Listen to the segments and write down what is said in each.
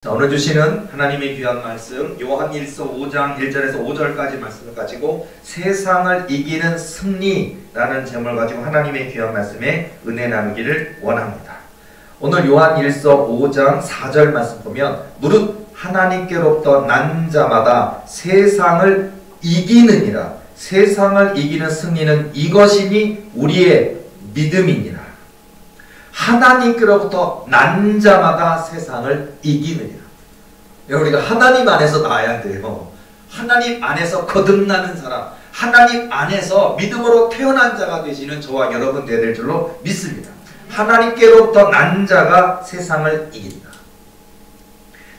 자, 오늘 주시는 하나님의 귀한 말씀 요한일서 5장 1절에서 5절까지 말씀을 가지고 세상을 이기는 승리라는 제목을 가지고 하나님의 귀한 말씀에 은혜 나누기를 원합니다. 오늘 요한일서 5장 4절 말씀 보면 무릇 하나님께로부터 난 자마다 세상을 이기느니라. 세상을 이기는 승리는 이것이니 우리의 믿음이니라. 하나님께로부터 난 자마다 세상을 이기느니라. 우리가 하나님 안에서 나야 돼요. 하나님 안에서 거듭나는 사람, 하나님 안에서 믿음으로 태어난 자가 되시는 저와 여러분 되어야 될 줄로 믿습니다. 하나님께로부터 난 자가 세상을 이긴다.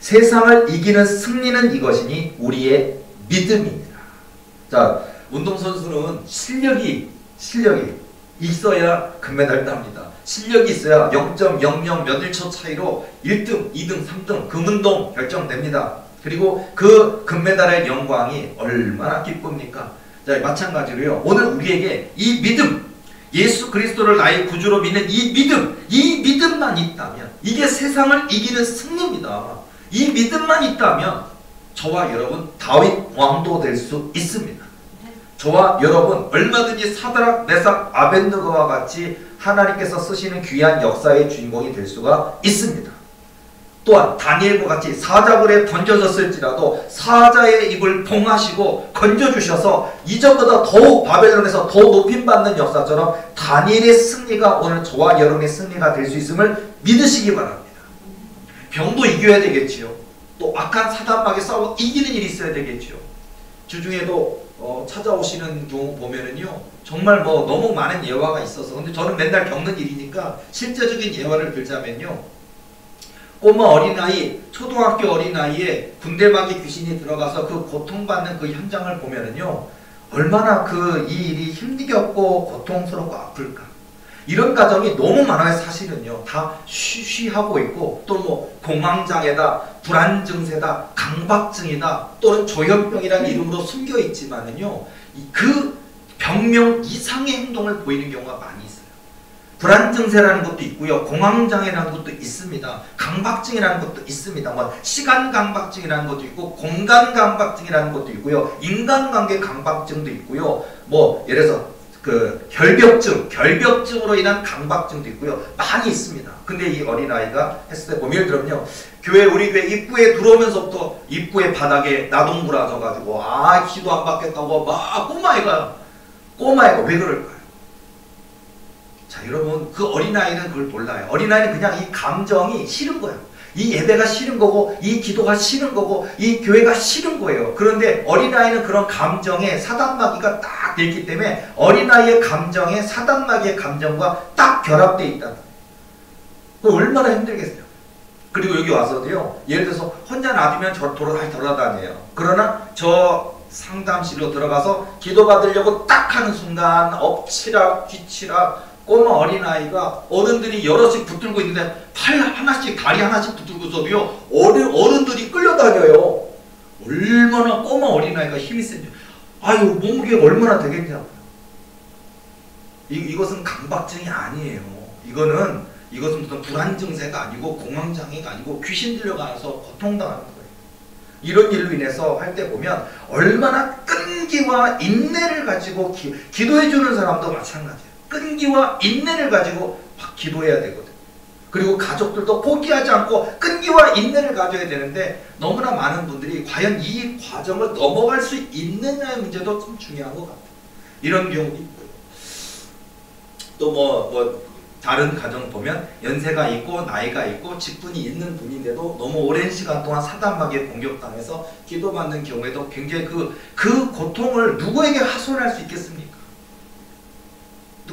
세상을 이기는 승리는 이것이니 우리의 믿음입니다. 자, 운동선수는 실력이 있어야 금메달을 땁니다. 실력이 있어야 0.00 몇일 초 차이로 1등, 2등, 3등 금운동 결정됩니다. 그리고 그 금메달의 영광이 얼마나 기쁩니까? 자, 마찬가지로요. 오늘 우리에게 이 믿음, 예수 그리스도를 나의 구주로 믿는 이 믿음만 있다면 이게 세상을 이기는 승리입니다. 이 믿음만 있다면 저와 여러분 다윗 왕도 될 수 있습니다. 저와 여러분 얼마든지 사드락, 메삭, 아벳느고와 같이 하나님께서 쓰시는 귀한 역사의 주인공이 될 수가 있습니다. 또한 다니엘과 같이 사자굴에 던져졌을지라도 사자의 입을 봉하시고 건져주셔서 이전보다 더욱 바벨론에서 더 높임받는 역사처럼 다니엘의 승리가 오늘 저와 여러분의 승리가 될 수 있음을 믿으시기 바랍니다. 병도 이겨야 되겠지요. 또 악한 사단마귀 싸워 이기는 일이 있어야 되겠지요. 주중에도 찾아오시는 경우 보면은요, 정말 너무 많은 예화가 있어서, 근데 저는 맨날 겪는 일이니까 실제적인 예화를 들자면요, 꼬마 어린아이, 초등학교 어린아이에 군대마귀 귀신이 들어가서 그 고통받는 그 현장을 보면은요, 얼마나 이 일이 힘들겠고 고통스럽고 아플까. 이런 가정이 너무 많아요. 사실은요, 다 쉬쉬하고 있고, 또 공황장애다, 불안증세다, 강박증이다, 또는 조현병이라는 이름으로 숨겨 있지만은요, 그 병명 이상의 행동을 보이는 경우가 많이 있어요. 불안증세라는 것도 있고요, 공황장애라는 것도 있습니다. 강박증이라는 것도 있습니다. 시간 강박증이라는 것도 있고, 공간 강박증이라는 것도 있고요, 인간관계 강박증도 있고요, 예를 들어서 결벽증으로 인한 강박증도 있고요. 많이 있습니다. 근데 이 어린아이가 했을 때 보면, 예를 들면요, 우리 교회 입구에 들어오면서부터 입구에 바닥에 나동부라져가지고, 기도 안 받겠다고 막 꼬마애가 왜 그럴까요? 자, 여러분, 그 어린아이는 그걸 몰라요. 어린아이는 그냥 이 감정이 싫은 거예요. 이 예배가 싫은 거고, 이 기도가 싫은 거고, 이 교회가 싫은 거예요. 그런데 어린아이는 그런 감정에 사단마귀가 딱 돼 있기 때문에 어린아이의 감정에 사단마귀의 감정과 딱 결합되어 있다. 그 얼마나 힘들겠어요. 그리고 여기 와서도요, 예를 들어서 혼자 놔두면 돌아다녀요. 그러나 저 상담실로 들어가서 기도받으려고 딱 하는 순간 엎치락 뒤치락 꼬마 어린아이가, 어른들이 여럿씩 붙들고 있는데 팔 하나씩 다리 하나씩 붙들고서도요, 어른들이 끌려다녀요. 얼마나 꼬마 어린아이가 힘이 센지. 몸무게가 얼마나 되겠냐고요. 이것은 강박증이 아니에요. 이것은 무슨 불안증세가 아니고 공황장애가 아니고 귀신 들려가서 고통당하는 거예요. 이런 일로 인해서 할 때 보면 얼마나 끈기와 인내를 가지고 기도해주는 사람도 마찬가지예요. 끈기와 인내를 가지고 막 기도해야 되거든요. 그리고 가족들도 포기하지 않고 끈기와 인내를 가져야 되는데, 너무나 많은 분들이 과연 이 과정을 넘어갈 수 있느냐의 문제도 참 중요한 것 같아요. 이런 경우도 있고요. 또 다른 가정 보면 연세가 있고 나이가 있고 직분이 있는 분인데도 너무 오랜 시간 동안 사단마귀에 공격당해서 기도받는 경우에도 굉장히 그 고통을 누구에게 하소연할 수 있겠습니까?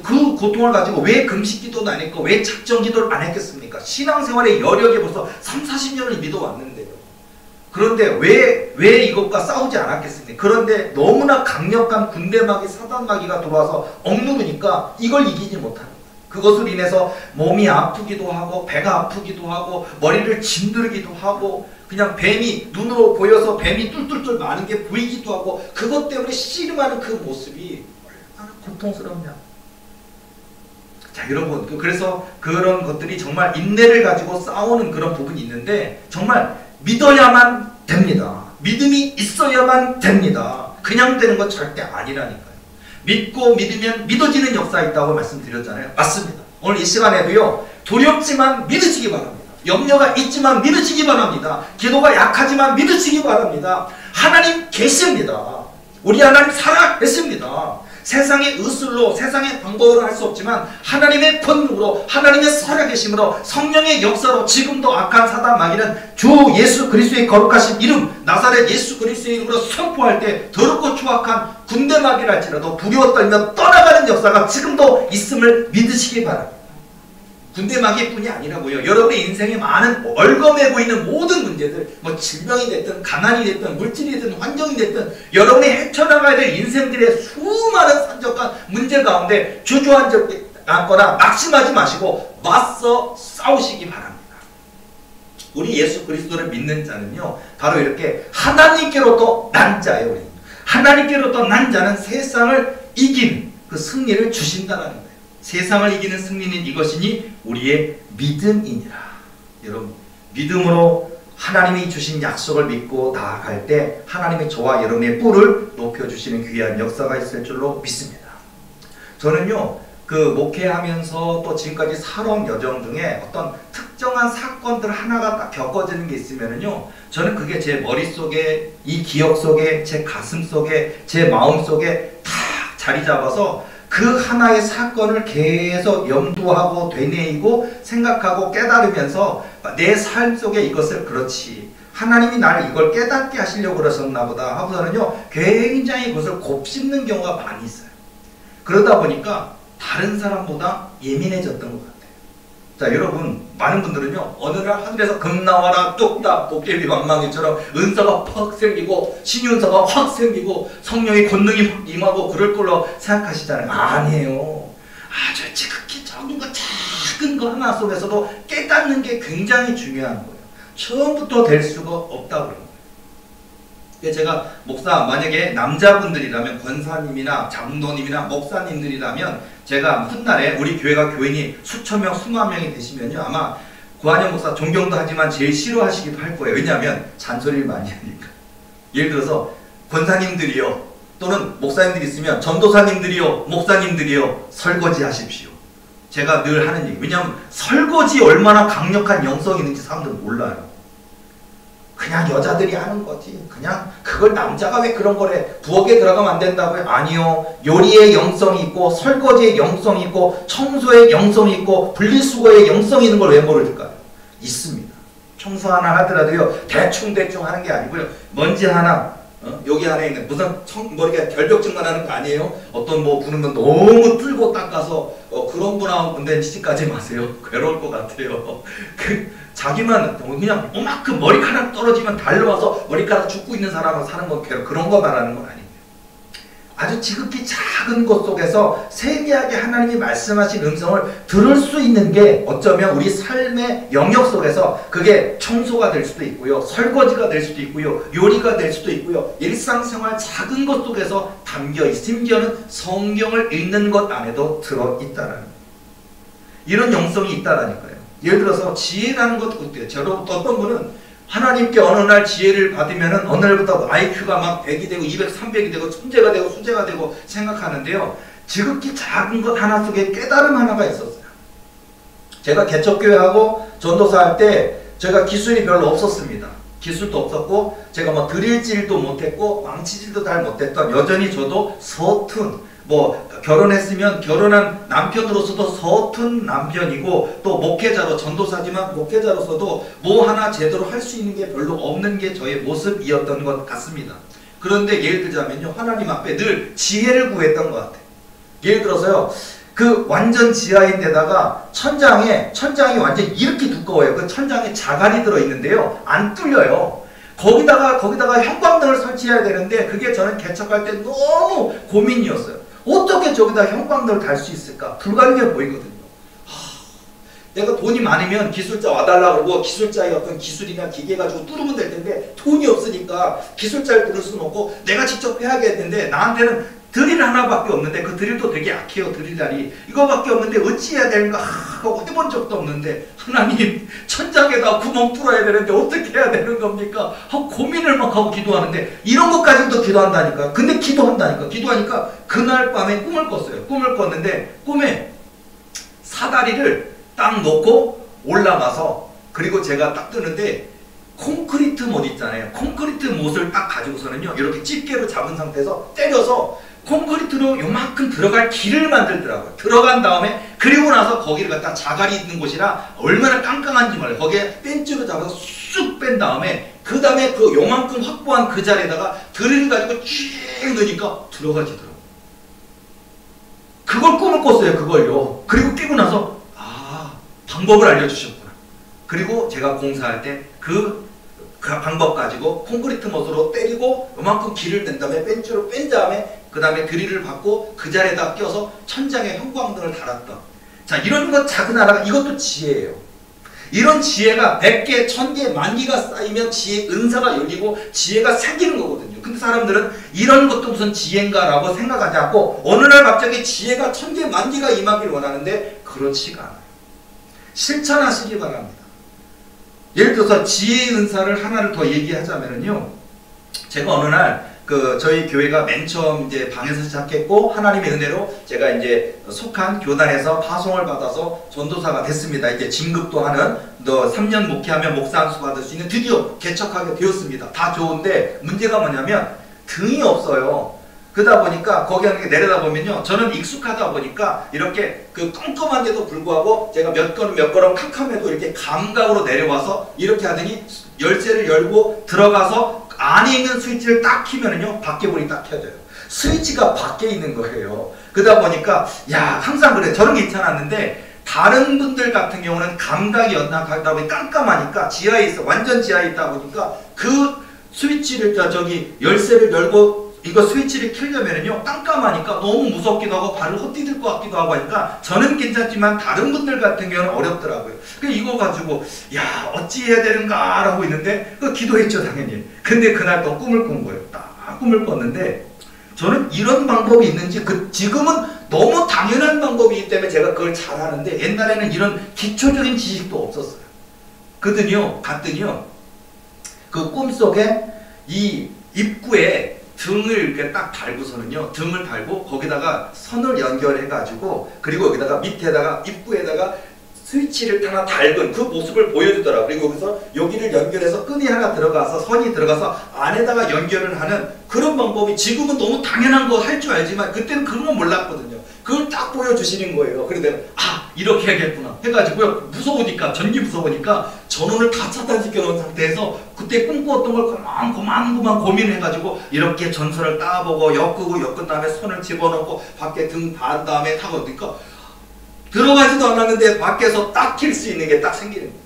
그 고통을 가지고 왜 금식기도도 안 했고 왜 작정기도를 안 했겠습니까? 신앙생활의 여력이 벌써 30-40년을 믿어왔는데요. 그런데 왜 이것과 싸우지 않았겠습니까? 그런데 너무나 강력한 군대마귀, 사단마귀가 들어와서 억누르니까 이걸 이기지 못하는 거예요. 그것으로 인해서 몸이 아프기도 하고 배가 아프기도 하고 머리를 짓누르기도 하고, 그냥 뱀이 눈으로 보여서 뱀이 뚫뚫뚫 마는 게 보이기도 하고, 그것 때문에 씨름하는 그 모습이 얼마나 고통스럽냐. 자, 여러분, 그래서 그런 것들이 정말 인내를 가지고 싸우는 그런 부분이 있는데, 정말 믿어야만 됩니다. 믿음이 있어야만 됩니다. 그냥 되는 건 절대 아니라니까요. 믿고 믿으면 믿어지는 역사 있다고 말씀드렸잖아요. 맞습니다. 오늘 이 시간에도요, 두렵지만 믿으시기 바랍니다. 염려가 있지만 믿으시기 바랍니다. 기도가 약하지만 믿으시기 바랍니다. 하나님 계십니다. 우리 하나님 살아 계십니다. 세상의 의술로, 세상의 방법으로 할 수 없지만 하나님의 권능으로, 하나님의 살아계심으로, 성령의 역사로 지금도 악한 사단 마귀는 주 예수 그리스도의 거룩하신 이름, 나사렛 예수 그리스도의 이름으로 선포할 때 더럽고 추악한 군대 마귀랄지라도 두려워 떨며 떠나가는 역사가 지금도 있음을 믿으시기 바랍니다. 군대 마귀뿐이 아니라고요. 여러분의 인생에 많은 얽어매고 있는 모든 문제들, 뭐 질병이 됐든 가난이 됐든 물질이 됐든 환경이 됐든 여러분이 헤쳐나가야 될 인생들의 수많은 산적한 문제 가운데 주저앉거나 낙심하지 마시고 맞서 싸우시기 바랍니다. 우리 예수 그리스도를 믿는 자는요, 바로 이렇게 하나님께로부터 난 자예요. 우리 하나님께로부터 난 자는 세상을 이긴 그 승리를 주신다는 거예요. 세상을 이기는 승리는 이것이니 우리의 믿음이니라. 여러분, 믿음으로 하나님이 주신 약속을 믿고 나아갈 때 하나님이 저와 여러분의 뿔을 높여주시는 귀한 역사가 있을 줄로 믿습니다. 저는요, 그 목회하면서 또 지금까지 살아온 여정 중에 어떤 특정한 사건들 하나가 딱 겪어지는 게 있으면은요, 저는 그게 제 머릿속에, 이 기억 속에, 제 가슴 속에, 제 마음 속에 다 자리 잡아서 그 하나의 사건을 계속 염두하고 되뇌이고 생각하고 깨달으면서 내 삶 속에 이것을, 그렇지, 하나님이 나를 이걸 깨닫게 하시려고 그러셨나 보다 하고서는요, 굉장히 그것을 곱씹는 경우가 많이 있어요. 그러다 보니까 다른 사람보다 예민해졌던 것 같아요. 자, 여러분, 많은 분들은요, 어느 날 하늘에서 금 나와라 뚝딱 도깨비 방망이처럼 은사가 팍 생기고 신윤사가 확 생기고 성령의 권능이 확 임하고 그럴 걸로 생각하시잖아요. 아니에요. 아주 지극히 적은 거, 작은 거 하나 속에서도 깨닫는 게 굉장히 중요한 거예요. 처음부터 될 수가 없다고 그래요. 제가 목사, 만약에 남자분들이라면, 권사님이나 장로님이나 목사님들이라면, 제가 훗날에 우리 교회가 교인이 수천 명, 수만 명이 되시면요, 아마 구한영 목사 존경도 하지만 제일 싫어하시기도 할 거예요. 왜냐하면 잔소리를 많이 하니까. 예를 들어서 권사님들이요, 또는 목사님들이 있으면 전도사님들이요, 목사님들이요, 설거지 하십시오. 제가 늘 하는 얘기. 왜냐하면 설거지 얼마나 강력한 영성이 있는지 사람들은 몰라요. 그냥 여자들이 하는 거지. 그냥 그걸 남자가 왜 그런 거래. 부엌에 들어가면 안 된다고요? 아니요. 요리의 영성이 있고, 설거지의 영성이 있고, 청소의 영성이 있고, 분리수거의 영성이 있는 걸 왜 모를까요? 있습니다. 청소 하나 하더라도요, 대충 하는 게 아니고요, 먼지 하나, 여기 안에 있는 무슨 머리가 결벽증만 하는 거 아니에요? 어떤 뭐 부는 너무 뜰고 닦아서 그런 분하고 시집가지 마세요. 괴로울 것 같아요. 자기만 그냥 이만큼 머리카락 떨어지면 달려와서 머리카락 죽고 있는 사람하고 사는 건 그런 거 말하는 건 아니에요. 아주 지극히 작은 것 속에서 세미하게 하나님이 말씀하신 음성을 들을 수 있는 게 어쩌면 우리 삶의 영역 속에서 그게 청소가 될 수도 있고요, 설거지가 될 수도 있고요, 요리가 될 수도 있고요, 일상생활 작은 것 속에서 담겨 심지어는 성경을 읽는 것 안에도 들어있다는 거예요. 이런 영성이 있다라니까요. 예를 들어서 지혜라는 것도 어때요? 저로부터 어떤 분은 하나님께 어느 날 지혜를 받으면은 어느 날부터 IQ가 막 100이 되고 200, 300이 되고 천재가 되고 수재가 되고 생각하는데요, 지극히 작은 것 하나 속에 깨달음 하나가 있었어요. 제가 개척교회하고 전도사 할 때 제가 기술이 별로 없었습니다. 기술도 없었고, 제가 뭐 드릴질도 못했고, 망치질도 잘 못했던, 여전히 저도 서툰, 뭐 결혼했으면 결혼한 남편으로서도 서툰 남편이고, 또 목회자로, 전도사지만 목회자로서도 뭐 하나 제대로 할 수 있는 게 별로 없는 게 저의 모습이었던 것 같습니다. 그런데 예를 들자면요, 하나님 앞에 늘 지혜를 구했던 것 같아요. 예를 들어서요, 그 완전 지하인데다가 천장이 완전 이렇게 두꺼워요. 그 천장에 자갈이 들어있는데요, 안 뚫려요. 거기다가 형광등을 설치해야 되는데, 그게 저는 개척할 때 너무 고민이었어요. 어떻게 저기다 형광등을 달 수 있을까? 불가능해 보이거든요. 내가 돈이 많으면 기술자 와달라 그러고 기술자의 어떤 기술이나 기계 가지고 뚫으면 될 텐데 돈이 없으니까 기술자를 부를 수는 없고 내가 직접 해야겠는데 나한테는 드릴 하나밖에 없는데 그 드릴도 되게 약해요. 드릴날이 이거밖에 없는데 어찌 해야 되는가 하고 해본 적도 없는데 하나님 천장에다 구멍 뚫어야 되는데 어떻게 해야 되는 겁니까? 하고 고민을 막 하고 기도하는데 이런 것까지도 기도한다니까. 근데 기도하니까 그날 밤에 꿈을 꿨어요. 꿈을 꿨는데 꿈에 사다리를 딱 놓고 올라가서 그리고 제가 딱 뜨는데 콘크리트 못 있잖아요. 콘크리트 못을 딱 가지고서는요 이렇게 집게로 잡은 상태에서 때려서 콘크리트로 요만큼 들어갈 길을 만들더라고요. 들어간 다음에 그리고 나서 거기를 갖다 자갈이 있는 곳이라 얼마나 깡깡한지 몰라요. 거기에 벤치로 잡아서 쑥 뺀 다음에 그 다음에 그 요만큼 확보한 그 자리에다가 드릴 가지고 쭉 넣으니까 들어가지더라고요. 그걸 꿈을 꿨어요. 그걸요. 그리고 깨고 나서 방법을 알려주셨구나. 그리고 제가 공사할 때 그 방법 가지고 콘크리트 못으로 때리고 요만큼 길을 낸 다음에 벤치로 뺀 다음에 그 다음에 드릴을 받고 그 자리에다 껴서 천장에 형광등을 달았던 자 이런 것 작은 하나가 이것도 지혜예요. 이런 지혜가 100개, 1000개, 10,000개가 쌓이면 지혜 은사가 열리고 지혜가 생기는 거거든요. 근데 사람들은 이런 것도 무슨 지혜인가 라고 생각하지 않고 어느 날 갑자기 지혜가 1000개, 10,000개가 임하길 원하는데 그렇지가 않아요. 실천하시기 바랍니다. 예를 들어서 지혜의 은사를 하나를 더 얘기하자면요. 제가 어느 날 저희 교회가 맨 처음 이제 방에서 시작했고 하나님의 은혜로 제가 이제 속한 교단에서 파송을 받아서 전도사가 됐습니다. 이제 진급도 하는 3년 목회하면 목사 안수 받을 수 있는 드디어 개척하게 되었습니다. 다 좋은데 문제가 뭐냐면 등이 없어요. 그러다 보니까 거기 내려다 보면요. 저는 익숙하다 보니까 이렇게 그 껌껌한데도 불구하고 제가 몇 걸음 캄캄해도 이렇게 감각으로 내려와서 이렇게 하더니 열쇠를 열고 들어가서 안에 있는 스위치를 딱 키면은요. 밖에 불이 딱 켜져요. 스위치가 밖에 있는 거예요. 그러다 보니까 항상 그래. 저는 괜찮았는데 다른 분들 같은 경우는 감각이 연락하다 보니 깜깜하니까 지하에 있어. 완전 지하에 있다 보니까 그 스위치를 열쇠를 열고 이거 스위치를 켜려면은요 깜깜하니까 너무 무섭기도 하고 발을 헛디딜 것 같기도 하고 하니까 저는 괜찮지만 다른 분들 같은 경우는 어렵더라고요. 그래서 이거 가지고 어찌 해야 되는가 라고 있는데 기도했죠 당연히. 근데 그날 또 꿈을 꾼 거예요. 딱 꿈을 꿨는데 저는 이런 방법이 있는지 지금은 너무 당연한 방법이기 때문에 제가 그걸 잘 하는데 옛날에는 이런 기초적인 지식도 없었어요. 갔더니요 그 꿈속에 이 입구에 등을 이렇게 딱 달고서는요. 등을 달고 거기다가 선을 연결해가지고 그리고 여기다가 밑에다가 입구에다가 스위치를 하나 달근 그 모습을 보여주더라고요. 그리고 여기서 여기를 연결해서 끈이 하나 들어가서 선이 들어가서 안에다가 연결을 하는 그런 방법이 지금은 너무 당연한 거 할 줄 알지만 그때는 그런 건 몰랐거든요. 그걸 딱 보여주시는 거예요. 그래서 내가 이렇게 해야겠구나 해가지고요. 무서우니까 전기 무서우니까 전원을 다 차단시켜 놓은 상태에서 그때 꿈꾸었던 걸 그만 고민을 해가지고 이렇게 전선을 따보고 엮은 다음에 손을 집어넣고 밖에 등 반 다음에 타고 그러니까 들어가지도 않았는데 밖에서 딱 킬 수 있는 게 딱 생기는 거예요.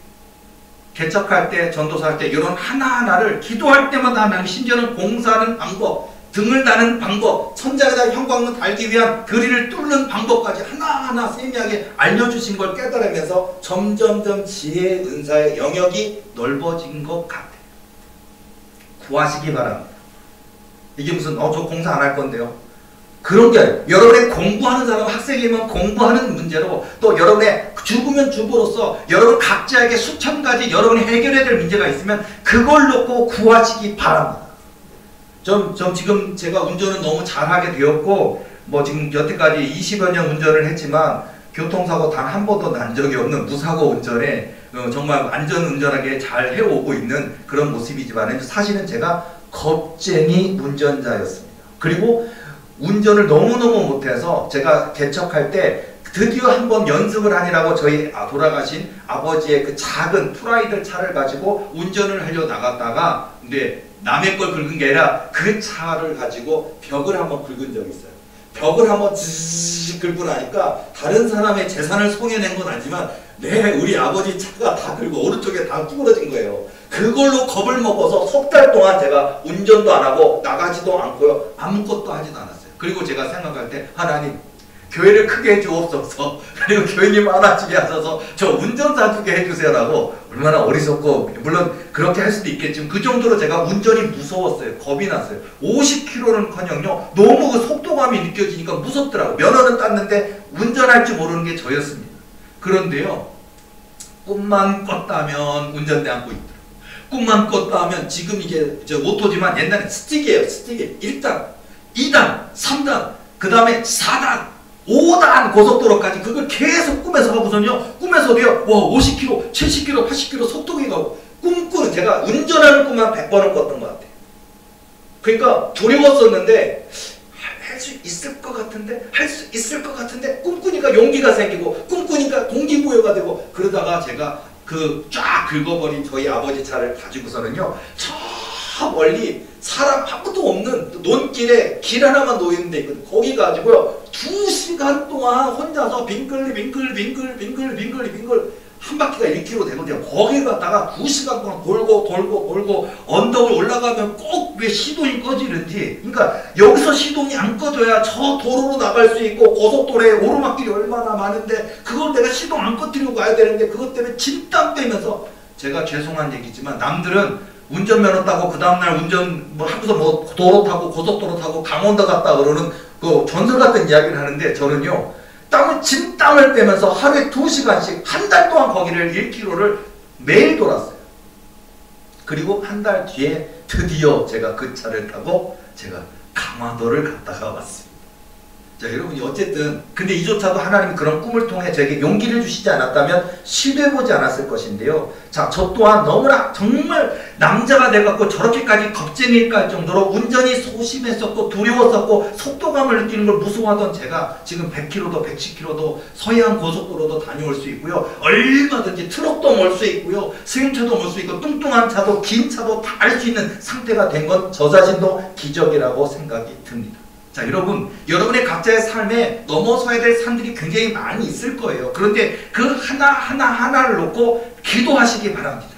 개척할 때 전도사할 때 이런 하나하나를 기도할 때마다 하나님 심지어는 공사하는 방법 등을 다는 방법, 천장에다 형광등 달기 위한 드릴을 뚫는 방법까지 하나하나 세미하게 알려주신 걸 깨달으면서 점점점 지혜의 은사의 영역이 넓어진 것 같아요. 구하시기 바랍니다. 이게 무슨 저 공사 안 할 건데요. 그런 게 아니에요. 여러분의 공부하는 사람, 학생이면 공부하는 문제로 또 여러분의 죽으면 죽음으로써 여러분 각자에게 수천 가지 여러분이 해결해야 될 문제가 있으면 그걸 놓고 구하시기 바랍니다. 지금 제가 운전은 너무 잘하게 되었고 지금 여태까지 20여 년 운전을 했지만 교통사고 단 한 번도 난 적이 없는 무사고 운전에 정말 안전운전하게 잘 해오고 있는 그런 모습이지만 사실은 제가 겁쟁이 운전자였습니다. 그리고 운전을 너무너무 못해서 제가 개척할 때 드디어 한번 연습을 하니라고 저희 돌아가신 아버지의 그 작은 프라이드 차를 가지고 운전을 하려 나갔다가 근데 남의 걸 긁은 게 아니라 그 차를 가지고 벽을 한번 긁은 적이 있어요. 벽을 한번 zzz 긁고 나니까 다른 사람의 재산을 손해낸 건 아니지만 우리 아버지 차가 다 긁고 오른쪽에 다 쭈그러진 거예요. 그걸로 겁을 먹어서 석 달 동안 제가 운전도 안 하고 나가지도 않고요. 아무것도 하지도 않았어요. 그리고 제가 생각할 때 하나님 교회를 크게 해주옵소서. 그리고 교인이 많아지게 하셔서 저 운전사 두게 해주세요라고. 얼마나 어리석고, 물론 그렇게 할 수도 있겠지만 그 정도로 제가 운전이 무서웠어요. 겁이 났어요. 50km는커녕요 너무 그 속도감이 느껴지니까 무섭더라고요. 면허는 땄는데 운전할 줄 모르는 게 저였습니다. 그런데요, 꿈만 꿨다면 운전대 안고 있더라고요. 꿈만 꿨다면, 지금 이게 저 오토지만 옛날에 스틱이에요. 스틱이 1단, 2단, 3단, 그 다음에 4단, 5단 고속도로까지 그걸 계속 꿈에서 하고서는요, 꿈에서도요, 와, 50km, 70km, 80km 속도기 가고, 꿈꾸는, 제가 운전하는 꿈만 100번은 꿨던 것 같아요. 그러니까 두려웠었는데, 할 수 있을 것 같은데, 할 수 있을 것 같은데, 꿈꾸니까 용기가 생기고, 꿈꾸니까 동기부여가 되고, 그러다가 제가 그 쫙 긁어버린 저희 아버지 차를 가지고서는요, 저 멀리 사람 아무도 없는 논길에 길 하나만 놓이는 데 있거든요. 거기 가지고요 2시간 동안 혼자서 빙글 한 바퀴가 1km 되거든요. 거기 갔다가 2시간 동안 돌고 언덕을 올라가면 꼭 왜 시동이 꺼지는지, 그러니까 여기서 시동이 안 꺼져야 저 도로로 나갈 수 있고, 고속도로에 오르막길이 얼마나 많은데 그걸 내가 시동 안 꺼뜨리고 가야 되는데, 그것 때문에 진땀 빼면서, 제가 죄송한 얘기지만 남들은 운전면허 따고 그 다음날 운전 뭐 하고서 뭐 도로 타고 고속도로 타고 강원도 갔다 그러는 그 전설 같은 이야기를 하는데, 저는요 진땀을 빼면서 하루에 2시간씩 한 달 동안 거기를 1km를 매일 돌았어요. 그리고 한 달 뒤에 드디어 제가 그 차를 타고 제가 강화도를 갔다가 왔습니다. 자, 여러분이 어쨌든 근데 이조차도 하나님이 그런 꿈을 통해 저에게 용기를 주시지 않았다면 시도해보지 않았을 것인데요. 자, 저 또한 너무나 정말 남자가 돼갖고 저렇게까지 겁쟁이일까 할 정도로 운전이 소심했었고 두려웠었고 속도감을 느끼는 걸 무서워하던 제가 지금 100km도 110km도 서해안 고속도로도 다녀올 수 있고요, 얼마든지 트럭도 몰 수 있고요, 승용차도 몰 수 있고, 뚱뚱한 차도 긴 차도 다 알 수 있는 상태가 된 건 저 자신도 기적이라고 생각이 듭니다. 자, 여러분, 여러분의 각자의 삶에 넘어서야 될 산들이 굉장히 많이 있을 거예요. 그런데 그 하나를 놓고 기도하시기 바랍니다.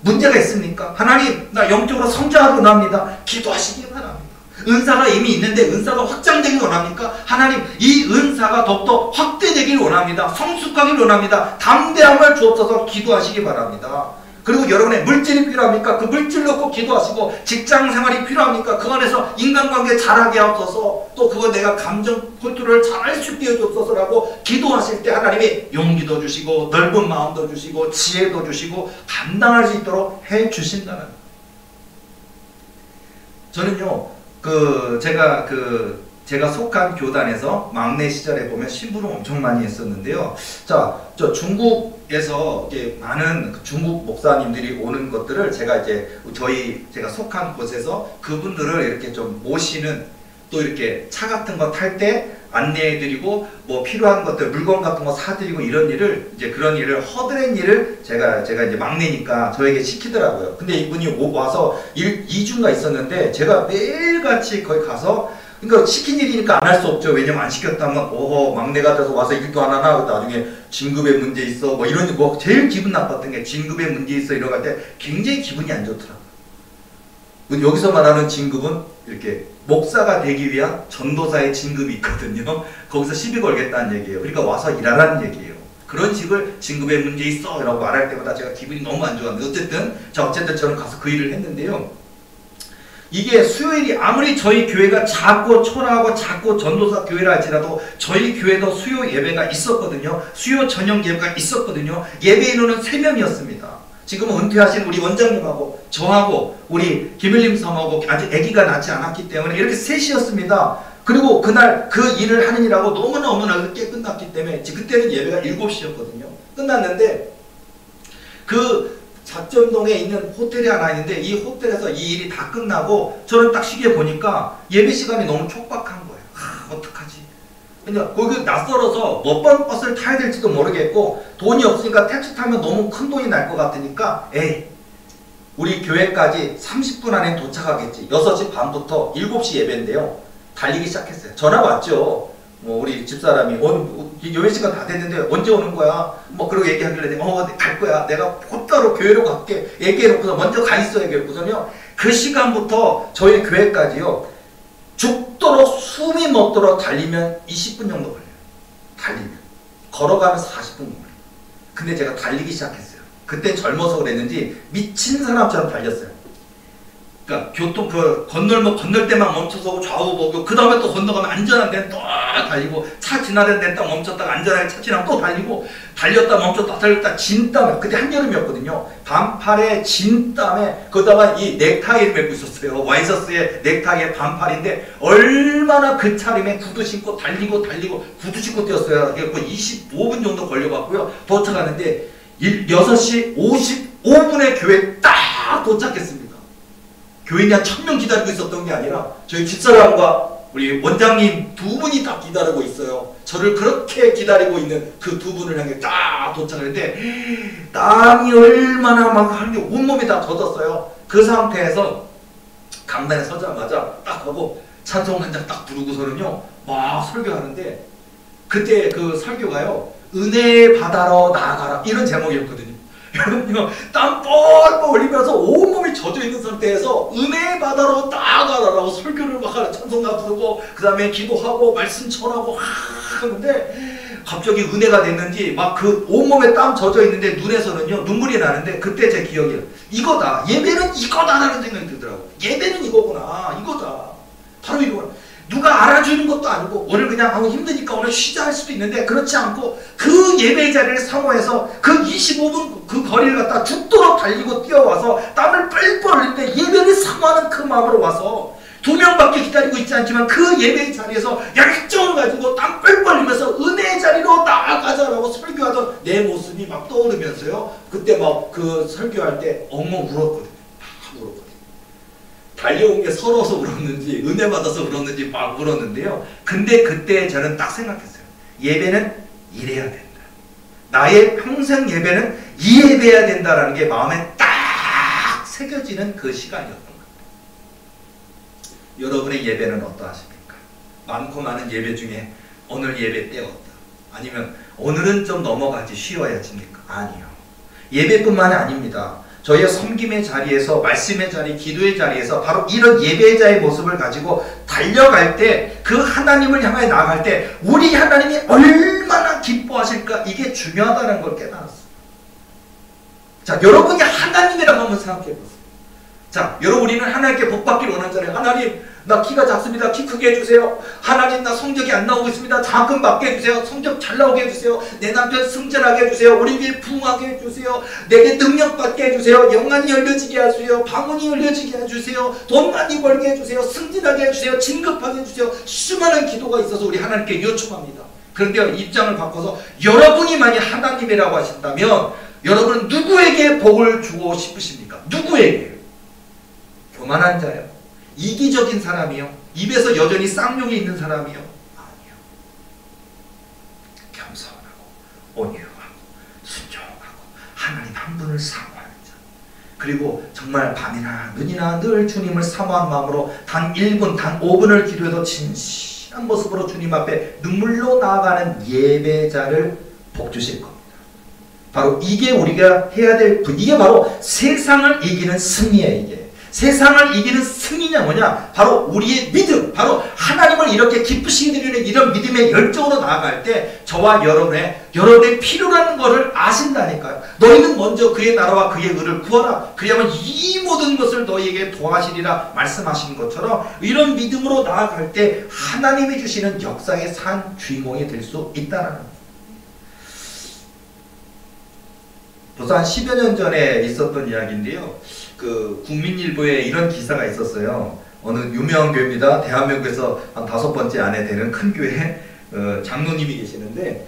문제가 있습니까? 하나님, 나 영적으로 성장하기 원합니다. 기도하시기 바랍니다. 은사가 이미 있는데 은사가 확장되길 원합니까? 하나님, 이 은사가 더욱더 확대되길 원합니다. 성숙하길 원합니다. 담대함을 주옵소서. 기도하시기 바랍니다. 그리고 여러분의 물질이 필요합니까? 그 물질 놓고 기도하시고, 직장 생활이 필요합니까? 그 안에서 인간관계 잘하게 하옵소서. 또 그거 내가 감정 컨트롤을 잘할 수 있게 해주옵소서라고 기도하실 때 하나님이 용기도 주시고 넓은 마음도 주시고 지혜도 주시고 감당할 수 있도록 해주신다는. 저는요, 제가 속한 교단에서 막내 시절에 보면 심부름 엄청 많이 했었는데요. 자, 저 중국에서 이제 많은 중국 목사님들이 오는 것들을 제가 속한 곳에서 그분들을 이렇게 좀 모시는, 또 이렇게 차 같은 거 탈 때 안내해드리고, 뭐 필요한 것들, 물건 같은 거 사드리고, 이런 일을, 이제 그런 일을, 허드렛 일을 제가 이제 막내니까 저에게 시키더라고요. 근데 이분이 와서 2주가 있었는데, 제가 매일같이 거기 가서, 그러니까 시킨 일이니까 안 할 수 없죠. 왜냐면 안 시켰다면 막내가 돼서 와서 일도 안 하나, 나중에 진급에 문제 있어, 뭐 이런, 뭐 제일 기분 나빴던 게 진급에 문제 있어 이러고 할 때 굉장히 기분이 안 좋더라고요. 여기서 말하는 진급은 이렇게 목사가 되기 위한 전도사의 진급이 있거든요. 거기서 시비 걸겠다는 얘기예요. 그러니까 와서 일하라는 얘기예요. 그런 식을 진급에 문제 있어 라고 말할 때마다 제가 기분이 너무 안 좋았는데, 어쨌든 저는 가서 그 일을 했는데요. 이게 수요일이 아무리 저희 교회가 작고 초라하고 작고 전도사 교회라 할지라도 저희 교회도 수요 예배가 있었거든요. 수요 저녁 예배가 있었거든요. 예배 인원은 3명이었습니다. 지금 은퇴하신 우리 원장님하고 저하고 우리 김일림 사모하고 아직 아기가 낳지 않았기 때문에 이렇게 셋이었습니다. 그리고 그날 그 일을 하느니라고 너무나 늦게 끝났기 때문에, 그때는 예배가 7시였거든요. 끝났는데 그 작전동에 있는 호텔이 하나 있는데, 이 호텔에서 이 일이 다 끝나고 저는 딱 시계 보니까 예배 시간이 너무 촉박한 거예요. 어떡하지? 그냥 거기 낯설어서 몇 번 버스를 타야 될지도 모르겠고, 돈이 없으니까 택시 타면 너무 큰 돈이 날 것 같으니까, 우리 교회까지 30분 안에 도착하겠지. 6시 반부터 7시 예배인데요. 달리기 시작했어요. 전화 왔죠. 뭐 우리 집사람이 예배 시간 다 됐는데 언제 오는 거야? 뭐 그러고 얘기하길래 갈 거야. 내가 곧바로 교회로 갈게. 얘기해놓고서 먼저 가 있어. 얘기해놓고서는요. 그 시간부터 저희 교회까지요. 죽도록 숨이 멎도록 달리면 20분 정도 걸려요. 달리면. 걸어가면 40분 걸려요. 근데 제가 달리기 시작했어요. 그때 젊어서 그랬는지 미친 사람처럼 달렸어요. 그러니까 교통 건널 때만 멈춰서 좌우 보고 그 다음에 또 건너가면 안전한 데는 또 달리고 차 지나는 데는 딱 멈췄다가 안전하게 차 지나면 또 달리고 달렸다 멈췄다 달렸다 진땀에 그때 한여름이었거든요. 반팔에 진땀에 거기다가 이 넥타이를 메고 있었어요. 와이셔츠에 넥타이에 반팔인데 얼마나 그 차림에 구두 신고 달리고 구두 신고 뛰었어요. 그래서 25분 정도 걸려갖고요. 도착하는데 6시 55분에 교회에 딱 도착했습니다. 교인이 한 1000명 기다리고 있었던 게 아니라 저희 집사람과 우리 원장님 두 분이 다 기다리고 있어요. 저를 그렇게 기다리고 있는 그 두 분을 향해 딱 도착했는데 땀이 얼마나 막 하는 게 온몸이 다 젖었어요. 그 상태에서 강단에 서자마자 딱 하고 찬송 한 장 딱 부르고서는요 막 설교하는데 그때 그 설교가요 은혜 바다로 나아가라 이런 제목이었거든요. 여러분요 땀 뻘뻘 흘리면서 온몸이 젖어 있는 상태에서 은혜 바다로 나아가라라고 설교를 막 하는 찬송가 부르고 그 다음에 기도하고 말씀 전하고 하는데 갑자기 은혜가 됐는지 막 그 온몸에 땀 젖어 있는데 눈에서는요 눈물이 나는데 그때 제 기억이에요. 이거다. 예배는 이거다라는 생각이 들더라고요. 예배는 이거구나. 이거다. 바로 이거구나. 누가 알아주는 것도 아니고 오늘 그냥 힘드니까 오늘 쉬자 할 수도 있는데 그렇지 않고 그 예배 자리를 사모해서 그 25분 그 거리를 갖다 죽도록 달리고 뛰어와서 땀을 뻘뻘 흘리는데 예배를 사모하는 그 마음으로 와서 2명밖에 기다리고 있지 않지만 그 예배 자리에서 열정을 가지고 땀 뻘뻘 흘리면서 은혜의 자리로 나아가자라고 설교하던 내 모습이 막 떠오르면서요. 그때 막 그 설교할 때 엉엉 울었거든요. 막 울었거든요. 달려온 게 서러워서 울었는지 은혜 받아서 울었는지 막 울었는데요. 근데 그때 저는 딱 생각했어요. 예배는 이래야 된다. 나의 평생 예배는 이 예배해야 된다라는 게 마음에 딱 새겨지는 그 시간이었던 것 같아요. 여러분의 예배는 어떠하십니까? 많고 많은 예배 중에 오늘 예배 때웠다. 아니면 오늘은 좀 넘어가지 쉬어야지니까. 아니요. 예배뿐만이 아닙니다. 저희의 섬김의 자리에서 말씀의 자리, 기도의 자리에서 바로 이런 예배자의 모습을 가지고 달려갈 때 그 하나님을 향해 나아갈 때 우리 하나님이 얼마나 기뻐하실까 이게 중요하다는 걸 깨달았어요. 자, 여러분이 하나님이라고 한번 생각해 보세요. 자, 여러분 우리는 하나님께 복 받기를 원하잖아요. 하나님 나 키가 작습니다. 키 크게 해주세요. 하나님 나 성적이 안 나오고 있습니다. 장학금 받게 해주세요. 성적 잘 나오게 해주세요. 내 남편 승진하게 해주세요. 우리 교회 부흥하게 해주세요. 내게 능력 받게 해주세요. 영안이 열려지게 해주세요. 방언이 열려지게 해주세요. 돈 많이 벌게 해주세요. 승진하게 해주세요. 진급하게 해주세요. 수많은 기도가 있어서 우리 하나님께 요청합니다. 그런데 입장을 바꿔서 여러분이 만약 하나님이라고 하신다면 여러분은 누구에게 복을 주고 싶으십니까? 누구에게? 교만한 자요? 이기적인 사람이요? 입에서 여전히 쌍욕이 있는 사람이요? 아니요. 겸손하고 온유하고 순종하고 하나님 한 분을 사모하는 자. 그리고 정말 밤이나 눈이나 늘 주님을 사모한 마음으로 단 1분, 단 5분을 기도해도 진실한 모습으로 주님 앞에 눈물로 나아가는 예배자를 복주실 겁니다. 바로 이게 우리가 해야 될 이게 바로 세상을 이기는 승리예요. 이게. 세상을 이기는 승리냐 뭐냐? 바로 우리의 믿음, 바로 하나님을 이렇게 기쁘시게 드리는 이런 믿음의 열정으로 나아갈 때 저와 여러분의 필요라는 것을 아신다니까요. 너희는 먼저 그의 나라와 그의 의를 구하라. 그리하면 이 모든 것을 너희에게 도와하시리라 말씀하신 것처럼 이런 믿음으로 나아갈 때 하나님이 주시는 역사의 산 주인공이 될 수 있다는 겁니다. 벌써 한 10여 년 전에 있었던 이야기인데요. 그 국민일보에 이런 기사가 있었어요. 어느 유명한 교회입니다. 대한민국에서 한 5번째 안에 되는 큰 교회 장로님이 계시는데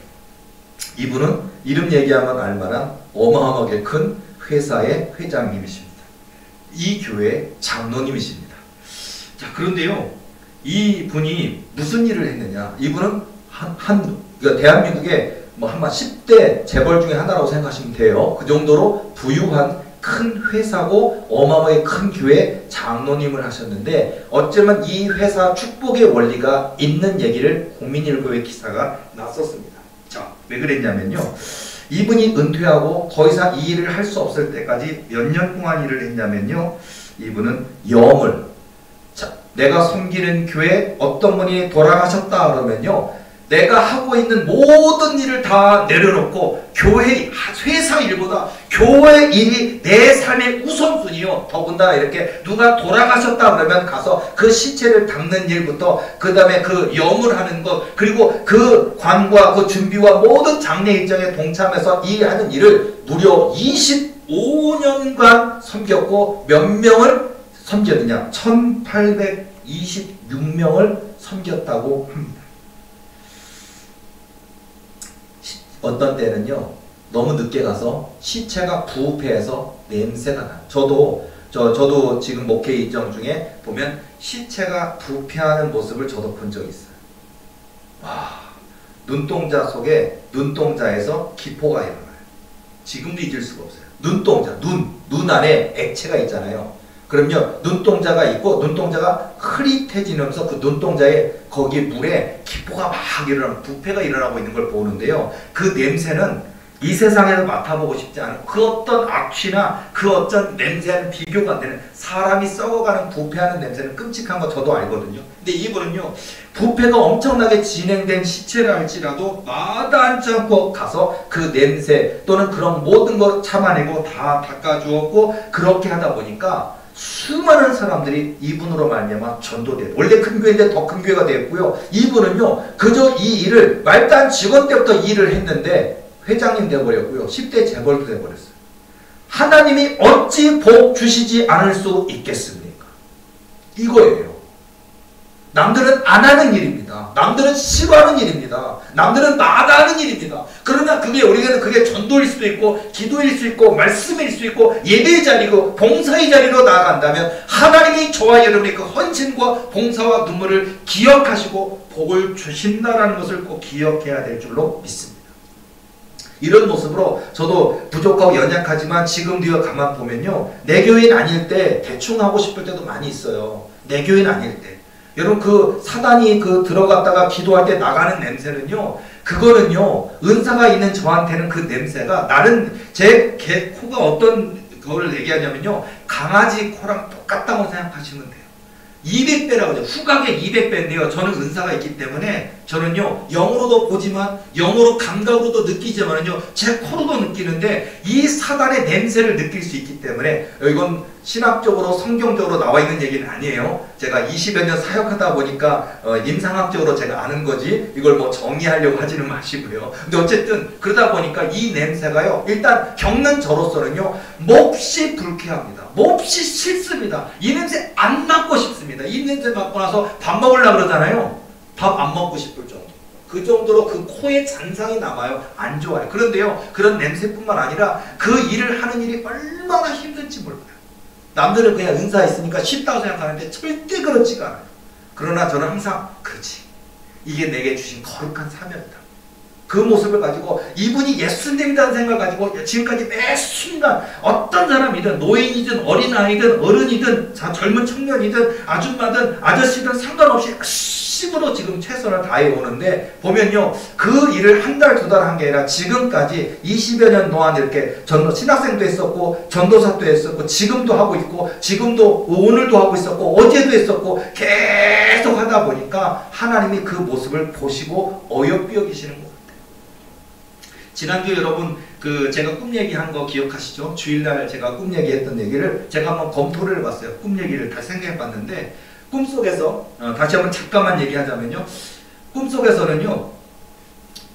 이분은 이름 얘기하면 알만한 어마어마하게 큰 회사의 회장님이십니다. 이 교회의 장로님이십니다. 자, 그런데요. 이 분이 무슨 일을 했느냐. 이분은 그러니까 대한민국의 아마 10대 재벌 중에 하나라고 생각하시면 돼요. 그 정도로 부유한 큰 회사고 어마어마하게 큰 교회 장로님을 하셨는데 어쩌면 이 회사 축복의 원리가 있는 얘기를 국민일보의 기사가 났었습니다. 자, 왜 그랬냐면요. 이분이 은퇴하고 더 이상 이 일을 할 수 없을 때까지 몇 년 동안 일을 했냐면요. 이분은 염을 자, 내가 섬기는 교회 어떤 분이 돌아가셨다 그러면요, 내가 하고 있는 모든 일을 다 내려놓고 교회, 회사 일보다 교회 일이 내 삶의 우선순위요. 더군다나 이렇게 누가 돌아가셨다 그러면 가서 그 시체를 닦는 일부터, 그 다음에 그 염을 것, 그리고 그 관과 그 준비와 모든 장례 일정에 동참해서 이 하는 일을 무려 25년간 섬겼고, 몇 명을 섬겼느냐? 1826명을 섬겼다고 합니다. 어떤 때는요, 너무 늦게 가서 시체가 부패해서 냄새가 나요. 저도 지금 목회 일정 중에 보면 시체가 부패하는 모습을 저도 본 적이 있어요. 와, 눈동자 속에, 눈동자에서 기포가 일어나요. 지금도 잊을 수가 없어요. 눈동자, 눈 안에 액체가 있잖아요. 그럼요, 눈동자가 있고 눈동자가 흐릿해지면서 그 눈동자에 거기 물에 기포가 막 일어나고 부패가 일어나고 있는 걸 보는데요. 그 냄새는 이 세상에서 맡아보고 싶지 않은 그 어떤 악취나 그 어떤 냄새는 비교가 안 되는, 사람이 썩어가는 부패하는 냄새는 끔찍한 거 저도 알거든요. 근데 이분은요, 부패가 엄청나게 진행된 시체를 할지라도 마다하지 않고 가서 그 냄새 또는 그런 모든 걸 참아내고 다 닦아주었고, 그렇게 하다 보니까 수많은 사람들이 이분으로 말미암아 전도돼요. 원래 큰 교회인데 더 큰 교회가 되었고요. 이분은요, 그저 이 일을 말단 직원 때부터 일을 했는데 회장님 되어버렸고요. 10대 재벌도 되어버렸어요. 하나님이 어찌 복 주시지 않을 수 있겠습니까? 이거예요. 남들은 안 하는 일입니다. 남들은 싫어하는 일입니다. 남들은 마다하는 일입니다. 그러나 우리는 그게 전도일 수도 있고, 기도일 수 있고, 말씀일 수 있고, 예배의 자리고, 봉사의 자리로 나아간다면 하나님이 저와 여러분의 그 헌신과 봉사와 눈물을 기억하시고 복을 주신다라는 것을 꼭 기억해야 될 줄로 믿습니다. 이런 모습으로 저도 부족하고 연약하지만 지금도 가만 보면요, 내 교인 아닐 때 대충 하고 싶을 때도 많이 있어요. 내 교인 아닐 때. 여러분, 그 사단이 들어갔다가 기도할 때 나가는 냄새는요, 그거는요, 은사가 있는 저한테는 그 냄새가, 나는 제 코가 어떤 거를 얘기하냐면요, 강아지 코랑 똑같다고 생각하시면 돼요. 200배라고 하죠. 후각의 200배인데요. 저는 은사가 있기 때문에 저는요, 영으로도 보지만, 영으로 감각으로도 느끼지만은요, 제 코로도 느끼는데 이 사단의 냄새를 느낄 수 있기 때문에, 이건 신학적으로 성경적으로 나와 있는 얘기는 아니에요. 제가 20여 년 사역하다 보니까 임상학적으로 제가 아는 거지, 이걸 뭐 정의하려고 하지는 마시고요. 근데 어쨌든 그러다 보니까 이 냄새가요, 일단 겪는 저로서는요, 몹시 불쾌합니다. 몹시 싫습니다. 이 냄새 안 맡고 싶습니다. 이 냄새 맡고 나서 밥 먹으려고 그러잖아요. 밥 안 먹고 싶을 정도. 그 정도로 그 코에 잔상이 남아요. 안 좋아요. 그런데요, 그런 냄새뿐만 아니라 그 일을 하는 일이 얼마나 힘든지 몰라요. 남들은 그냥 은사 있으니까 쉽다고 생각하는데 절대 그렇지가 않아요. 그러나 저는 항상 그렇지, 이게 내게 주신 거룩한 사명이다. 그 모습을 가지고, 이분이 예수님이라는 생각을 가지고 지금까지 매 순간 어떤 사람이든, 노인이든 어린아이든 어른이든 젊은 청년이든 아줌마든 아저씨든 상관없이 열심으로 지금 최선을 다해 오는데, 보면요, 그 일을 한 달, 두 달 한 게 아니라 지금까지 20여 년 동안 이렇게 신학생도 했었고, 전도사도 했었고, 지금도 하고 있고, 지금도 오늘도 하고 있었고, 어제도 했었고, 계속 하다 보니까 하나님이 그 모습을 보시고 어여삐 여기시는 것 같아요. 지난주 여러분, 제가 꿈 얘기한 거 기억하시죠? 주일날 제가 꿈 얘기했던 얘기를 제가 한번 검토를 해봤어요. 꿈 얘기를 다시 생각해봤는데, 꿈속에서, 다시 한번 잠깐만 얘기하자면요, 꿈속에서는요,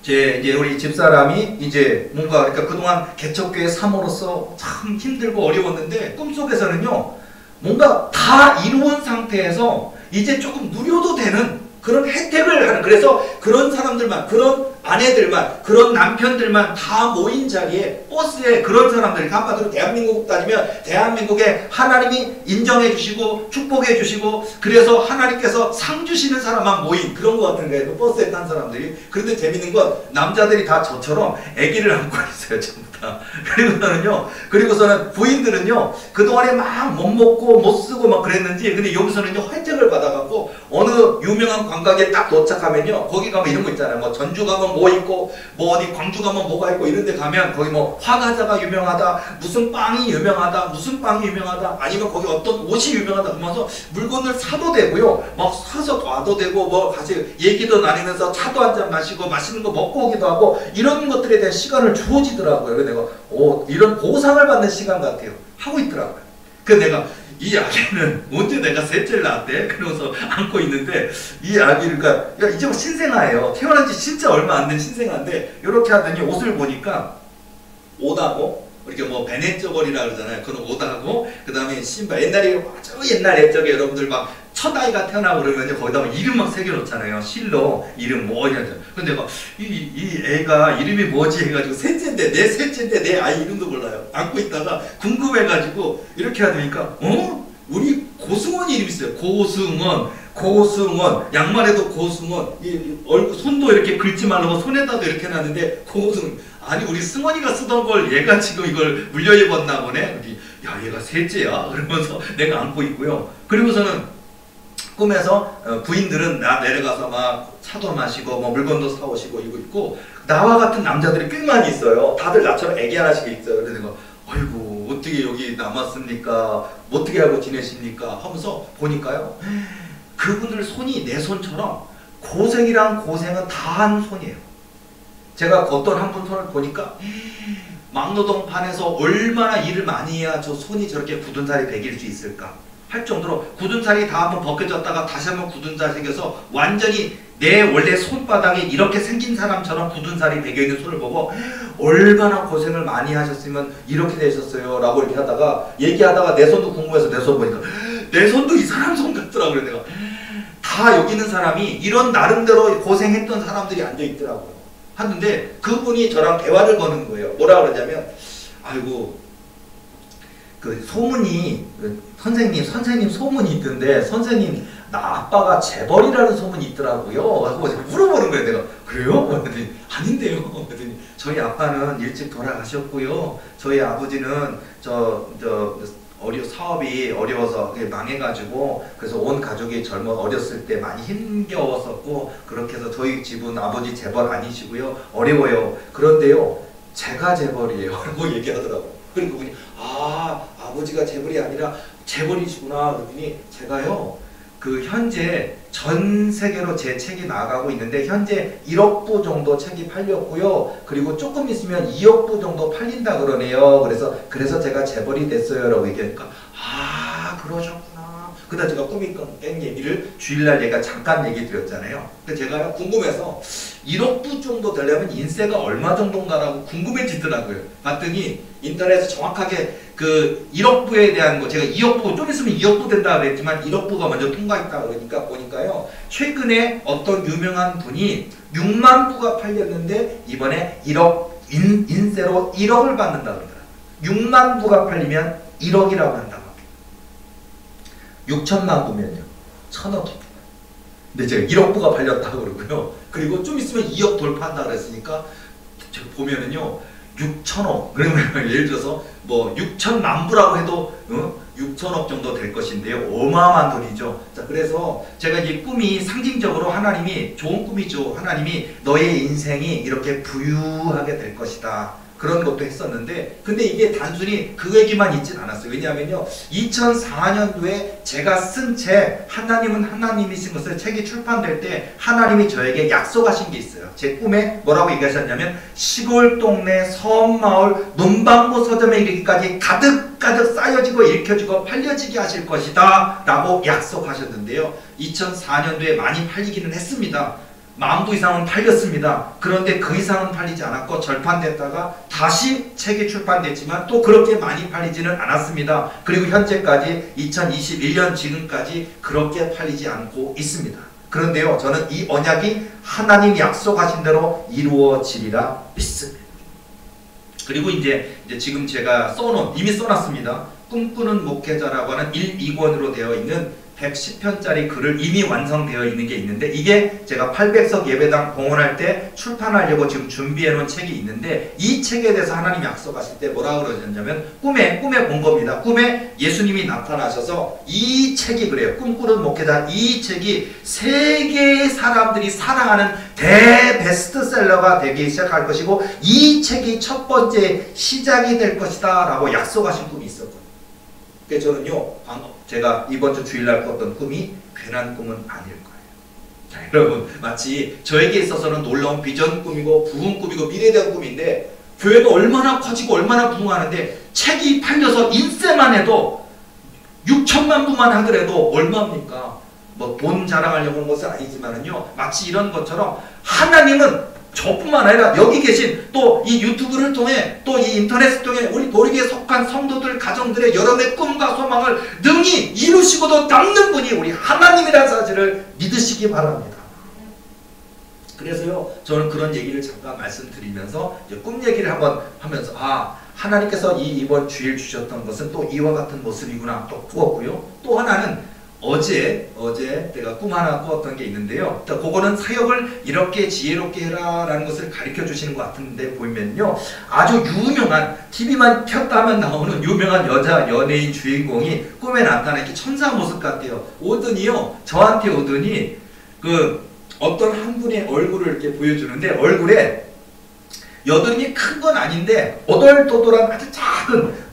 이제 우리 집사람이 이제 뭔가, 그러니까 그동안 개척교회 사모로서 참 힘들고 어려웠는데, 꿈속에서는요, 뭔가 다 이루은 상태에서 이제 조금 누려도 되는 그런 혜택을 하는, 그래서 그런 사람들만, 그런 아내들만, 그런 남편들만 다 모인 자리에, 버스에 그런 사람들이, 한마디로 대한민국 따지면 대한민국에 하나님이 인정해 주시고 축복해 주시고, 그래서 하나님께서 상 주시는 사람만 모인 그런 것 같은 거예요. 그 버스에 탄 사람들이. 그런데 재밌는 건 남자들이 다 저처럼 아기를 안고 있어요, 전부 다. 그리고서는 부인들은요, 그동안에 막 못 먹고 못 쓰고 막 그랬는지, 근데 여기서는요, 혜택을 받아갖고 어느 그 유명한 관광에 딱 도착하면요, 거기 가면 이런 거 있잖아요. 뭐 전주 가면 뭐 있고, 뭐 어디 광주 가면 뭐가 있고, 이런 데 가면 거기 뭐 화과자가 유명하다, 무슨 빵이 유명하다, 무슨 빵이 유명하다, 아니면 거기 어떤 옷이 유명하다 그러면서 물건을 사도 되고요, 막 사서 와도 되고, 뭐 같이 얘기도 나누면서 차도 한잔 마시고 맛있는 거 먹고 오기도 하고, 이런 것들에 대한 시간을 주어지더라고요. 그래서 내가 이런 보상을 받는 시간 같아요. 하고 있더라고요. 그래서 내가 이 아기는 언제 내가 셋째를 낳았대? 그러면서 안고 있는데, 이 아기를, 그러니까 야, 이제 뭐 신생아예요. 태어난 지 진짜 얼마 안 된 신생아인데, 이렇게 하더니 옷을 보니까 옷하고 이렇게 뭐 베네 저고리라 그러잖아요. 그런 옷하고, 그 다음에 신발, 옛날에 아주 옛날 옛적에 여러분들 막 첫 아이가 태어나고 그러면 거기다가 이름 막 새겨놓잖아요. 실로 이름 뭐 이런. 근데 막 이 애가 이름이 뭐지 해가지고 셋째인데, 내 셋째인데 내 아이 이름도 몰라요. 안고 있다가 궁금해가지고 이렇게 하니까 우리 고승원 이름 있어요. 고승원. 양말에도 고승원. 얼굴 손도 이렇게 긁지 말라고 손에다도 이렇게 놨는데 고승. 아니 우리 승원이가 쓰던 걸 얘가 지금 이걸 물려 입었나 보네. 야, 얘가 셋째야. 그러면서 내가 안고 있고요. 그리고서는 꿈에서 부인들은 나 내려가서 막 차도 마시고 뭐 물건도 사오시고 이거 있고, 나와 같은 남자들이 꽤 많이 있어요. 다들 나처럼 애기 하나씩 있어요. 그래서 내가 아이고 어떻게 여기 남았습니까? 어떻게 하고 지내십니까? 하면서 보니까요, 그분들 손이 내 손처럼 고생이란 고생은 다 한 손이에요. 제가 어떤 한 분 손을 보니까 막노동판에서 얼마나 일을 많이 해야 저 손이 저렇게 굳은 살이 배길 수 있을까 할 정도로 굳은 살이 다 한번 벗겨졌다가 다시 한번 굳은 살이 생겨서 완전히 내 원래 손바닥에 이렇게 생긴 사람처럼 굳은 살이 배겨있는 손을 보고 얼마나 고생을 많이 하셨으면 이렇게 되셨어요 라고 이렇게 하다가 얘기하다가 내 손도 궁금해서 내 손 보니까 내 손도 이 사람 손 같더라고요. 내가 다 여기 있는 사람이 이런 나름대로 고생했던 사람들이 앉아있더라고요. 하는데 그분이 저랑 대화를 거는 거예요. 뭐라 그러냐면, 아이고 그 소문이 선생님 소문이 있던데, 선생님 나 아빠가 재벌이라는 소문이 있더라고요. 하고 물어보는 거예요. 내가 그래요? 그랬더니 아닌데요. 그랬더니 저희 아빠는 일찍 돌아가셨고요. 저희 아버지는 사업이 어려워서 망해가지고, 그래서 온 가족이 어렸을 때 많이 힘겨웠었고, 그렇게 해서 저희 집은 아버지 재벌 아니시고요. 어려워요. 그런데요, 제가 재벌이에요. 라고 얘기하더라고요. 그리고 그분이 아버지가 재벌이 아니라 재벌이시구나. 그랬더니 제가요, 그 현재 전 세계로 제 책이 나가고 있는데 현재 1억 부 정도 책이 팔렸고요. 그리고 조금 있으면 2억 부 정도 팔린다 그러네요. 그래서 제가 재벌이 됐어요 라고 얘기하니까 그러셨구나. 그다음 제가 꿈이 깬 얘기를 주일날 얘가 잠깐 얘기 드렸잖아요. 근데 제가 궁금해서 1억 부 정도 되려면 인세가 얼마 정도인가라고 궁금해지더라고요. 봤더니 인터넷에서 정확하게 그 1억 부에 대한 거, 제가 2억 부, 좀 있으면 2억 부 된다 그랬지만 1억 부가 먼저 통과했다 그러니까 보니까요, 최근에 어떤 유명한 분이 6만 부가 팔렸는데 이번에 1억 인세로 1억을 받는다 그러더라고요. 6만 부가 팔리면 1억이라고 한다고 합니다. 6천만 부면요 1,000억입니다. 근데 제가 1억 부가 팔렸다고 그러고요. 그리고 좀 있으면 2억 돌파한다 그랬으니까 제가 보면은요 6천억, 그러면 예를 들어서 뭐 6천만 부라고 해도 6천억 정도 될 것인데요. 어마어마한 돈이죠. 자, 그래서 제가 이 꿈이 상징적으로 하나님이, 좋은 꿈이죠. 하나님이 너의 인생이 이렇게 부유하게 될 것이다. 그런 것도 했었는데, 근데 이게 단순히 그 얘기만 있진 않았어요. 왜냐하면요, 2004년도에 제가 쓴 책 하나님은 하나님이신 것을 책이 출판될 때 하나님이 저에게 약속하신 게 있어요. 제 꿈에 뭐라고 얘기하셨냐면, 시골 동네 섬 마을 문방구 서점에 이르기까지 가득가득 쌓여지고 읽혀지고 팔려지게 하실 것이다 라고 약속하셨는데요, 2004년도에 많이 팔리기는 했습니다. 10,000부 이상은 팔렸습니다. 그런데 그 이상은 팔리지 않았고 절판됐다가 다시 책이 출판됐지만 또 그렇게 많이 팔리지는 않았습니다. 그리고 현재까지 2021년 지금까지 그렇게 팔리지 않고 있습니다. 그런데요, 저는 이 언약이 하나님 약속하신 대로 이루어지리라 믿습니다. 그리고 이제 지금 제가 이미 써놨습니다. 꿈꾸는 목회자라고 하는 1, 2권으로 되어 있는 110편짜리 글을 이미 완성되어 있는 게 있는데, 이게 제가 800석 예배당 봉헌할 때 출판하려고 지금 준비해 놓은 책이 있는데, 이 책에 대해서 하나님이 약속하실 때 뭐라 그러셨냐면, 꿈에 본 겁니다. 꿈에 예수님이 나타나셔서 이 책이 그래요. 꿈꾸는 목회자, 이 책이 세계의 사람들이 사랑하는 대베스트셀러가 되기 시작할 것이고, 이 책이 첫 번째 시작이 될 것이다 라고 약속하신 꿈이 있었거든요. 그래서 저는요, 제가 이번 주 주일날 꿨던 꿈이 괜한 꿈은 아닐 거예요. 자, 여러분, 마치 저에게 있어서는 놀라운 비전 꿈이고 부흥 꿈이고 미래에 대한 꿈인데, 교회가 얼마나 커지고 얼마나 부흥하는데 책이 팔려서 인쇄만 해도 6천만 부만 하더라도 얼마입니까? 뭐 돈 자랑하려고 하는 것은 아니지만은요, 마치 이런 것처럼 하나님은 저뿐만 아니라 여기 계신 또 이 유튜브를 통해 또 이 인터넷을 통해 우리 도리교에 속한 성도들 가정들의 여러분의 꿈과 소망을 능히 이루시고도 남는 분이 우리 하나님이라는 사실을 믿으시기 바랍니다. 그래서요, 저는 그런 얘기를 잠깐 말씀드리면서 이제 꿈 얘기를 한번 하면서, 하나님께서 이번 주일 주셨던 것은 또 이와 같은 모습이구나 또 꾸었고요. 또 하나는 어제 내가 꿈 하나 꾸었던 게 있는데요. 그거는 사역을 이렇게 지혜롭게 해라 라는 것을 가르쳐 주시는 것 같은데, 보면요, 아주 유명한, TV만 켰다 하면 나오는 유명한 여자 연예인 주인공이 꿈에 나타나 이렇게 천사 모습 같대요. 오더니요, 저한테 오더니 어떤 한 분의 얼굴을 이렇게 보여주는데, 얼굴에 여드름이 큰 건 아닌데 오돌도돌한 아주 작은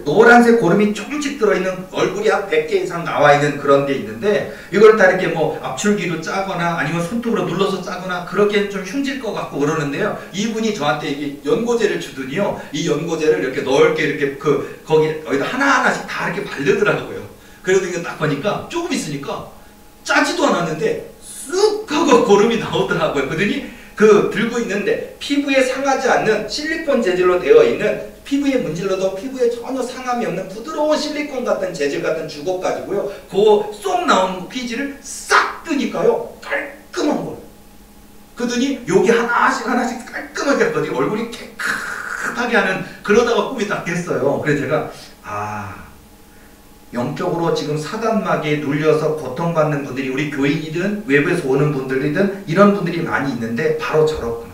노란색 고름이 조금씩 들어있는 얼굴이 한 100개 이상 나와 있는 그런 게 있는데, 이걸 다 이렇게 뭐 압출기로 짜거나 아니면 손톱으로 눌러서 짜거나 그렇게 좀 흉질 것 같고 그러는데요, 이분이 저한테 이게 연고제를 주더니요, 이 연고제를 이렇게 넓게 이렇게 거기다 하나하나씩 다 이렇게 바르더라고요. 그래도 이거 딱 보니까 조금 있으니까 짜지도 않았는데 쑥 하고 고름이 나오더라고요. 그러더니 들고 있는데 피부에 상하지 않는 실리콘 재질로 되어 있는, 피부에 문질러도 피부에 전혀 상함이 없는 부드러운 실리콘 같은 재질 같은 주걱 가지고요, 그 쏙 나온 피지를 싹 뜨니까요, 깔끔한 거예요. 그러더니 여기 하나씩 깔끔하게 했더니 얼굴이 깨끗하게 하는, 그러다가 꿈이 딱 깼어요. 그래서 제가 영적으로 지금 사단마귀에 눌려서 고통받는 분들이 우리 교인이든 외부에서 오는 분들이든 이런 분들이 많이 있는데, 바로 저렇구나.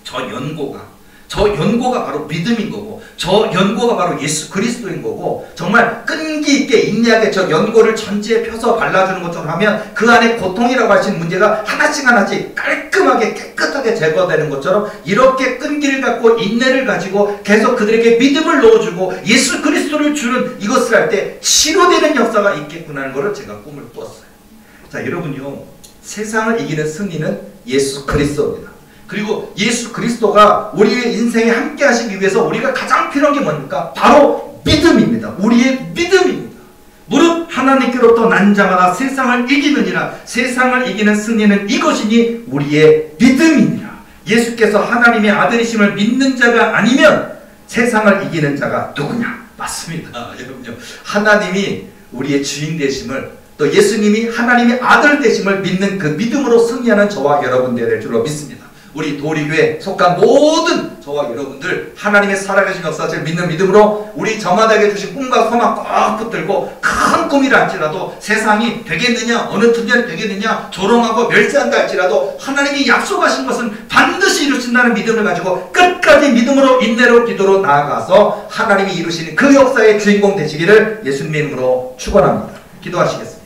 저 연고가 바로 믿음인 거고, 저 연고가 바로 예수 그리스도인 거고, 정말 끈기 있게 인내하게 저 연고를 전체에 펴서 발라주는 것처럼 하면 그 안에 고통이라고 하시는 문제가 하나씩 깔끔하게 깨끗하게 제거되는 것처럼, 이렇게 끈기를 갖고 인내를 가지고 계속 그들에게 믿음을 넣어주고 예수 그리스도를 주는 이것을 할 때 치료되는 역사가 있겠구나 하는 것을 제가 꿈을 꿨어요. 자, 여러분요, 세상을 이기는 승리는 예수 그리스도입니다. 그리고 예수 그리스도가 우리의 인생에 함께 하시기 위해서 우리가 가장 필요한 게 뭡니까? 바로 믿음입니다. 우리의 믿음입니다. 무릇 하나님께로부터 난 자마다 세상을 이기느니라. 세상을 이기는 승리는 이것이니 우리의 믿음이니라. 예수께서 하나님의 아들이심을 믿는 자가 아니면 세상을 이기는 자가 누구냐? 맞습니다. 여러분요, 하나님이 우리의 주인 되심을, 또 예수님이 하나님의 아들 되심을 믿는 그 믿음으로 승리하는 저와 여러분들이 될 줄로 믿습니다. 우리 도리교에 속한 모든 저와 여러분들, 하나님의 살아계신 역사를 믿는 믿음으로 우리 저마다에게 주신 꿈과 소망 꼭 붙들고, 큰 꿈이라 할지라도 세상이 되겠느냐, 어느 투년이 되겠느냐, 조롱하고 멸시한다 할지라도 하나님이 약속하신 것은 반드시 이루신다는 믿음을 가지고 끝까지 믿음으로 인내로 기도로 나아가서 하나님이 이루시는 그 역사의 주인공 되시기를 예수님의 이름으로 축원합니다. 기도하시겠습니다.